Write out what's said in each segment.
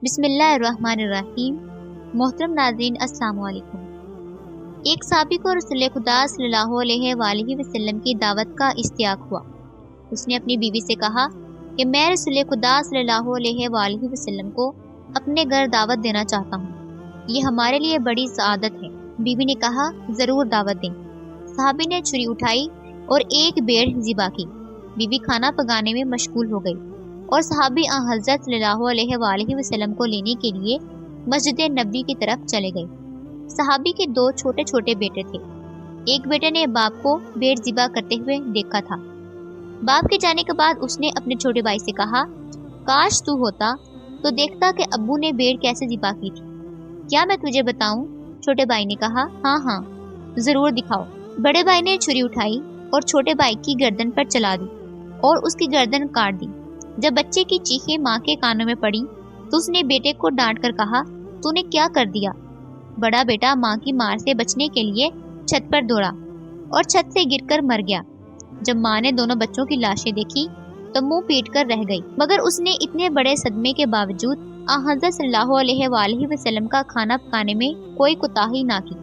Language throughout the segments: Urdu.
بسم اللہ الرحمن الرحیم۔ محترم ناظرین السلام علیکم۔ ایک صحابی کو رسول خدا صلی اللہ علیہ وآلہ وسلم کی دعوت کا اشتیاق ہوا۔ اس نے اپنی بیوی سے کہا کہ میں رسول خدا صلی اللہ علیہ وآلہ وسلم کو اپنے گھر دعوت دینا چاہتا ہوں، یہ ہمارے لیے بڑی سعادت ہے۔ بیوی نے کہا ضرور دعوت دیں۔ صحابی نے چھری اٹھائی اور ایک بھیڑ ذبح کی۔ بیوی کھانا پکانے میں مشغول ہو گئی اور صحابی حضرت صلی اللہ علیہ وآلہ وسلم کو لینے کے لیے مسجد نبوی کی طرف چلے گئے۔ صحابی کے دو چھوٹے چھوٹے بیٹے تھے۔ ایک بیٹے نے باپ کو بھیڑ ذبح کرتے ہوئے دیکھا تھا۔ باپ کے جانے کے بعد اس نے اپنے چھوٹے بھائی سے کہا کاش تو ہوتا تو دیکھتا کہ ابو نے بھیڑ کیسے ذبح کی تھی۔ کیا میں تجھے بتاؤں؟ چھوٹے بھائی نے کہا ہاں ضرور دکھاؤ۔ بڑے بھائی نے چھری اٹھائی اور چھوٹے بھائی کی گردن پر چلا دی اور اس کی گردن کاٹ دی۔ جب بچے کی چیخیں ماں کے کانوں میں پڑی تو اس نے بیٹے کو ڈانٹ کر کہا تو نے کیا کر دیا؟ بڑا بیٹا ماں کی مار سے بچنے کے لیے چھت پر دوڑا اور چھت سے گر کر مر گیا۔ جب ماں نے دونوں بچوں کی لاشیں دیکھی تو منہ پیٹ کر رہ گئی، مگر اس نے اتنے بڑے صدمے کے باوجود حضرت صلی اللہ علیہ وآلہ وسلم کا کھانا پکانے میں کوئی کوتاہی نہ کی۔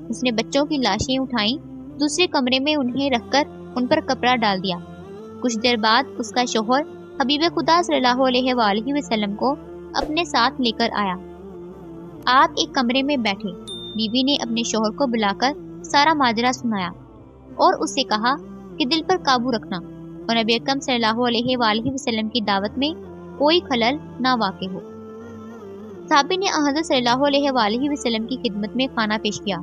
اس نے بچوں کی لاشیں اٹھائیں، دوسرے کمرے میں انہیں رکھ کر ان پر کپڑا ڈال دیا۔ کچھ دیر بعد اس کا شوہر حبیب خدا صلی اللہ علیہ وآلہ وسلم کو اپنے ساتھ لے کر آیا۔ آپ ایک کمرے میں بیٹھے۔ بیوی نے اپنے شوہر کو بلا کر سارا ماجرا سنایا اور اس سے کہا کہ دل پر قابو رکھنا اور نبی اکرم صلی اللہ علیہ وآلہ وسلم کی دعوت میں کوئی خلل نہ واقع ہو۔ صحابی نے حضرت صلی اللہ علیہ وآلہ وسلم کی خدمت میں کھانا پیش کیا۔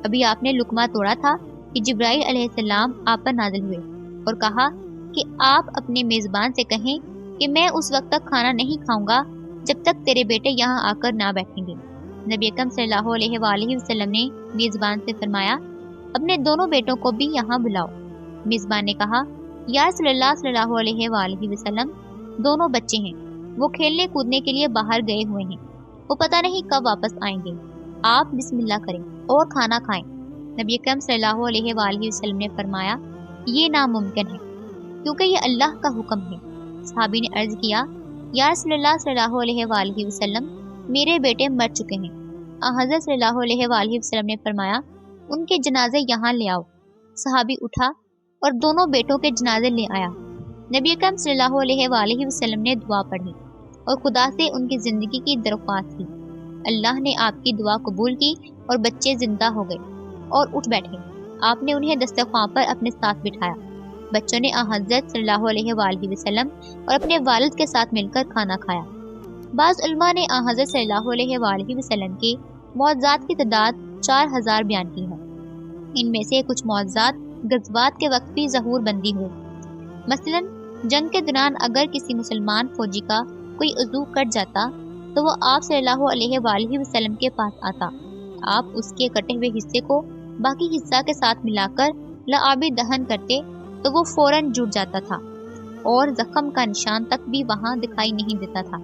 ابھی آپ نے لقمہ توڑا تھا کہ جبرائیل علیہ السلام آپ پر نازل ہوئے اور کہا کہ آپ اپنے میزبان سے کہیں کہ میں اس وقت تک کھانا نہیں کھاؤں گا جب تک تیرے بیٹے یہاں آ کر نہ بیٹھیں گے۔ نبی اکرم صلی اللہ علیہ وآلہ وسلم نے میزبان سے فرمایا اپنے دونوں بیٹوں کو بھی یہاں بلاؤ۔ میزبان نے کہا یا رسول اللہ صلی اللہ علیہ وآلہ وسلم، دونوں بچے ہیں، وہ کھیلنے کودنے کے لیے باہر گئے ہوئے ہیں، وہ پتہ نہیں کب واپس آئیں گے، آپ بسم اللہ کریں اور کھانا کھائیں۔ نبی اکرم صلی اللہ علیہ وآلہ وسلم نے فرمایا یہ ناممکن ہے کیونکہ یہ اللہ کا حکم ہے۔ صحابی نے عرض کیا یا رسول اللہ صلی اللہ علیہ وآلہ وسلم، میرے بیٹے مر چکے ہیں۔ حضرت صلی اللہ علیہ وآلہ وسلم نے فرمایا ان کے جنازے یہاں لے آؤ۔ صحابی اٹھا اور دونوں بیٹوں کے جنازے لے آیا۔ نبی اکرم صلی اللہ علیہ وآلہ وسلم نے دعا پڑھی اور خدا سے ان کی زندگی کی درخواست کی۔ اللہ نے آپ کی دعا قبول کی اور بچے زندہ ہو گئے اور اٹھ بیٹھے۔ آپ نے انہیں دسترخوان پر اپنے ساتھ بٹھایا۔ بچوں نے حضرت صلی اللہ علیہ وآلہ وسلم اور اپنے والد کے ساتھ مل کر کھانا کھایا۔ بعض علماء نے حضرت صلی اللہ علیہ وآلہ وسلم کے معجزات کی تعداد 4000 بیان کی ہے۔ ان میں سے کچھ معجزات غزوات کے وقت بھی ظہور بندی ہوئے۔ مثلا جنگ کے دوران اگر کسی مسلمان فوجی کا کوئی عضو کٹ جاتا تو وہ آپ صلی اللہ علیہ وآلہ وسلم کے پاس آتا۔ آپ اس کے کٹے ہوئے حصے کو باقی حصہ کے ساتھ ملا کر لعابی دہن کرتے تو وہ فوراً جڑ جاتا تھا اور زخم کا نشان تک بھی وہاں دکھائی نہیں دیتا تھا۔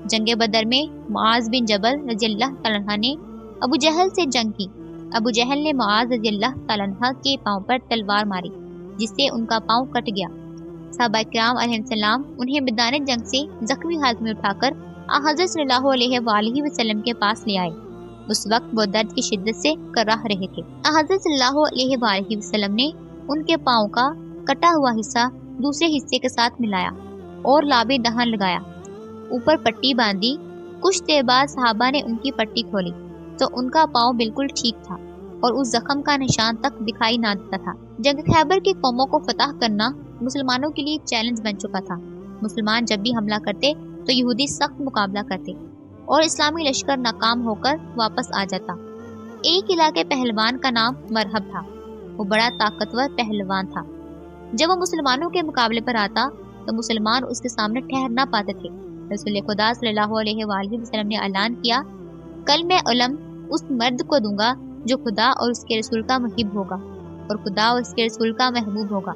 جنگ بدر میں معاذ بن جبل رضی اللہ تعالیٰ عنہ نے ابو جہل سے جنگ کی۔ ابو جہل نے معاذ رضی اللہ تعالیٰ عنہ کے پاؤں پر تلوار ماری جس سے ان کا پاؤں کٹ گیا۔ صحابہ کرام علیہ السلام انہیں میدان جنگ سے زخمی حالت میں اٹھا کر حضرت صلی اللہ علیہ وآلہ وسلم کے پاس لے آئے۔ اس وقت وہ درد کی شدت سے کراہ رہے تھے۔ حضرت صلی اللہ علیہ وآلہ وسلم نے ان کے پاؤں کا کٹا ہوا حصہ دوسرے حصے کے ساتھ ملایا اور لابے دہن لگایا، اوپر پٹی باندھی۔ کچھ دیر بعد صحابہ نے ان کی پٹی کھولی تو ان کا پاؤں بالکل ٹھیک تھا اور اس زخم کا نشان تک دکھائی نہ دیتا تھا۔ جنگ خیبر کی قوموں کو فتح کرنا مسلمانوں کے لیے ایک چیلنج بن چکا تھا۔ مسلمان جب بھی حملہ کرتے تو یہودی سخت مقابلہ کرتے اور اسلامی لشکر ناکام ہو کر واپس آ جاتا۔ ایک علاقے پہلوان کا نام مرحب تھا، وہ بڑا طاقتور پہلوان تھا۔ جب وہ مسلمانوں کے مقابلے پر آتا تو مسلمان اس کے سامنے ٹھہر نہ پاتے تھے۔ رسول خدا صلی اللہ علیہ وآلہ وسلم نے اعلان کیا کل میں علم اس مرد کو دوں گا جو خدا اور اس کے رسول کا محب ہوگا اور خدا اور اس کے رسول کا محبوب ہوگا۔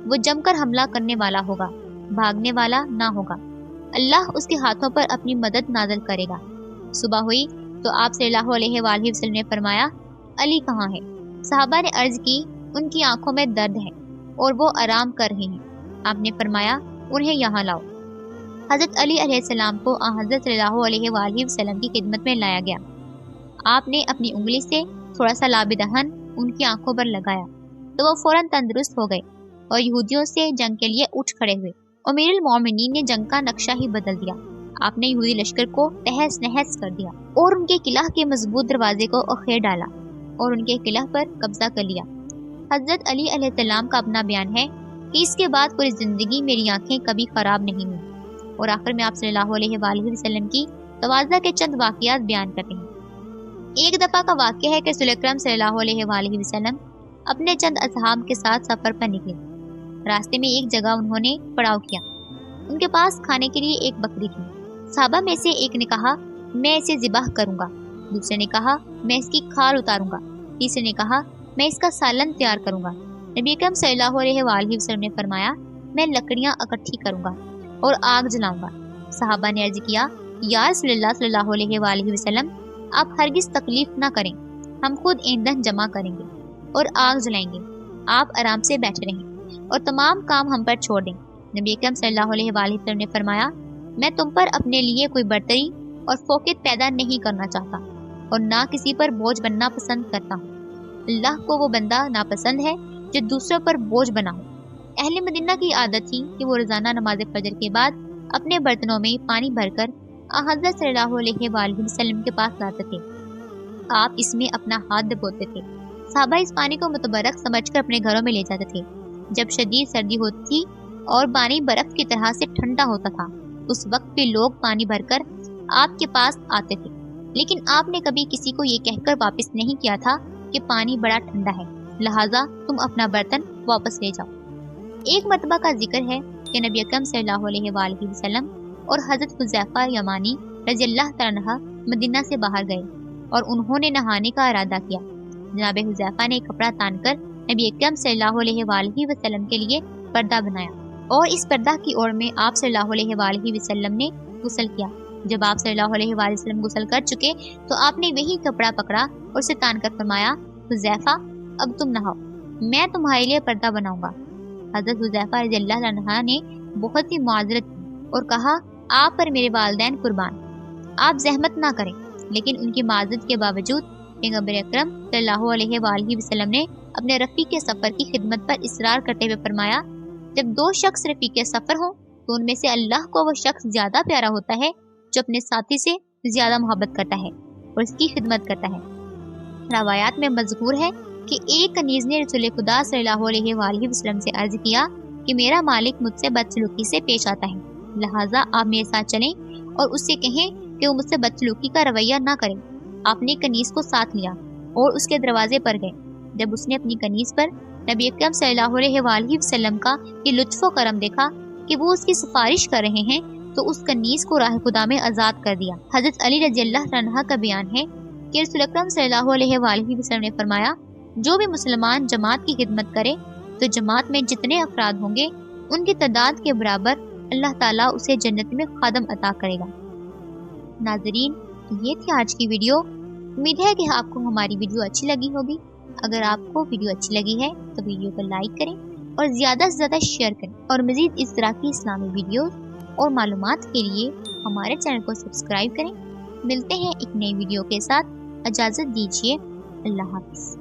وہ جم کر حملہ کرنے والا ہوگا، بھاگنے والا نہ ہوگا۔ اللہ اس کے ہاتھوں پر اپنی مدد نازل کرے گا۔ صبح ہوئی تو آپ صلی اللہ علیہ وآلہ وسلم نے فرمایا علی کہاں ہے؟ صحابہ نے عرض کی ان کی آنکھوں میں درد ہے اور وہ آرام کر رہے ہیں۔ آپ نے فرمایا انہیں یہاں لاؤ۔ حضرت علی علیہ السلام کو حضرت صلی اللہ علیہ وآلہ وسلم کی خدمت میں لایا گیا۔ آپ نے اپنی انگلی سے تھوڑا سا لاب دہن ان کی آنکھوں پر لگایا تو وہ فوراً تندرست ہو گئے اور یہودیوں سے جنگ کے لیے اٹھ کھڑے ہوئے۔ امیر المومنین نے جنگ کا نقشہ ہی بدل دیا۔ آپ نے یہودی لشکر کو تہس نہس کر دیا اور ان کے قلعہ کے مضبوط دروازے کو اخیر ڈالا اور ان کے قلعہ پر قبضہ کر لیا۔ حضرت علی علیہ السلام کا اپنا بیان ہے کہ اس کے بعد پوری زندگی میری آنکھیں کبھی خراب نہیں ہوئی، اور آخر میں آپ صلی اللہ علیہ وآلہ وسلم کی تواضع کے چند واقعات بیان کرتے ہیں۔ ایک دفعہ کا واقعہ ہے کہ رسول اکرم صلی اللہ علیہ وآلہ وسلم اپنے چند اصحاب کے ساتھ سفر پر نکلے۔ راستے میں ایک جگہ انہوں نے پڑاؤ کیا۔ ان کے پاس کھانے کے لیے ایک بکری تھی۔ صحابہ میں سے ایک نے کہا میں اسے ذبح کروں گا، دوسرے نے کہا میں اس کی کھال اتاروں گا، تیسرے نے کہا میں اس کا سالن تیار کروں گا۔ نبی اکرم صلی اللہ علیہ وآلہ وسلم نے فرمایا میں لکڑیاں اکٹھی کروں گا اور آگ جلاؤں گا۔ صحابہ نے عرض کیا یا رسول اللہ صلی اللہ علیہ وآلہ وسلم آپ ہرگز تکلیف نہ کریں، ہم خود ایندھن جمع کریں گے اور آگ جلائیں گے، آپ آرام سے بیٹھے رہیں اور تمام کام ہم پر چھوڑ دیں۔ نبی اکرم صلی اللہ علیہ وآلہ وسلم نے فرمایا میں تم پر اپنے لیے کوئی برتری اور فوقیت پیدا نہیں کرنا چاہتا اور نہ کسی پر بوجھ بننا پسند کرتا ہوں۔ اللہ کو وہ بندہ ناپسند ہے جو دوسروں پر بوجھ بنا ہو۔ اہل مدینہ کی عادت تھی کہ وہ روزانہ نماز فجر کے بعد اپنے برتنوں میں پانی بھر کر حضرت صلی اللہ علیہ وآلہ وسلم کے پاس لاتے تھے۔ آپ اس میں اپنا ہاتھ ڈبوتے تھے۔ صحابہ اس پانی کو متبرک سمجھ کر اپنے گھروں میں لے جاتے تھے۔ جب شدید سردی ہوتی تھی اور پانی برف کی طرح سے ٹھنڈا ہوتا تھا، اس وقت بھی لوگ پانی بھر کر آپ کے پاس آتے تھے، لیکن آپ نے کبھی کسی کو یہ کہہ کر واپس نہیں کیا تھا کہ پانی بڑا ٹھنڈا ہے، لہٰذا تم اپنا برتن واپس لے جاؤ۔ ایک مرتبہ کا ذکر ہے کہ نبی اکرم صلی اللہ علیہ وآلہ وسلم اور حضرت حذیفہ یمانی رضی اللہ تعالیٰ عنہ مدینہ سے باہر گئے اور انہوں نے نہانے کا ارادہ کیا۔ جناب حذیفہ نے کپڑا تان کر نبی اکرم صلی اللہ علیہ وآلہ وسلم کے لیے پردہ بنایا اور اس پردہ کی اوڑ میں آپ صلی اللہ علیہ وآلہ وسلم نے غسل کیا۔ جب آپ صلی اللہ علیہ وآلہ وسلم غسل کر چکے تو آپ نے وہی کپڑا پکڑا اور اسے تان کر فرمایا حذیفہ اب تم نہاؤ، میں تمہارے لیے پردہ بناؤں گا۔ حضرت حذیفہ رضی اللہ عنہ نے بہت ہی معذرت کی اور کہا آپ پر میرے والدین قربان، آپ زحمت نہ کریں، لیکن ان کی معذرت کے باوجود پیغمبر اکرم صلی اللہ علیہ وآلہ وسلم نے اپنے رفیق سفر کی خدمت پر اصرار کرتے ہوئے فرمایا جب دو شخص رفیق سفر ہوں تو ان میں سے اللہ کو وہ شخص زیادہ پیارا ہوتا ہے جو اپنے ساتھی سے زیادہ محبت کرتا ہے اور اس کی خدمت کرتا ہے۔ روایات میں مذکور ہے کہ ایک کنیز نے رسول خدا صلی اللہ علیہ وآلہ وسلم سے عرض کیا کہ میرا مالک مجھ سے بدسلوکی سے پیش آتا ہے، لہٰذا آپ میرے ساتھ چلیں اور اس سے کہیں کہ وہ مجھ سے بدسلوکی کا رویہ نہ کرے۔ آپ نے کنیز کو ساتھ لیا اور اس کے دروازے پر گئے۔ جب اس نے اپنی کنیز پر نبی اکرم صلی اللہ علیہ وآلہ وسلم کا یہ لطف و کرم دیکھا کہ وہ اس کی سفارش کر رہے ہیں تو اس کنیز کو راہ خدا میں آزاد کر دیا۔ حضرت علی رضی اللہ عنہ کا بیان ہے کہ رسول اکرم صلی اللہ علیہ وآلہ وسلم نے فرمایا جو بھی مسلمان جماعت کی خدمت کرے تو جماعت میں جتنے افراد ہوں گے ان کی تعداد کے برابر اللہ تعالیٰ اسے جنت میں خادم عطا کرے گا۔ ناظرین، یہ تھی آج کی ویڈیو۔ امید ہے کہ آپ کو ہماری ویڈیو اچھی لگی ہوگی۔ اگر آپ کو ویڈیو اچھی لگی ہے تو ویڈیو کو لائک کریں اور زیادہ سے زیادہ شیئر کریں، اور مزید اس طرح کی اسلامی ویڈیوز اور معلومات کے لیے ہمارے چینل کو سبسکرائب کریں۔ ملتے ہیں ایک نئی ویڈیو کے ساتھ، اجازت دیجیے، اللہ حافظ۔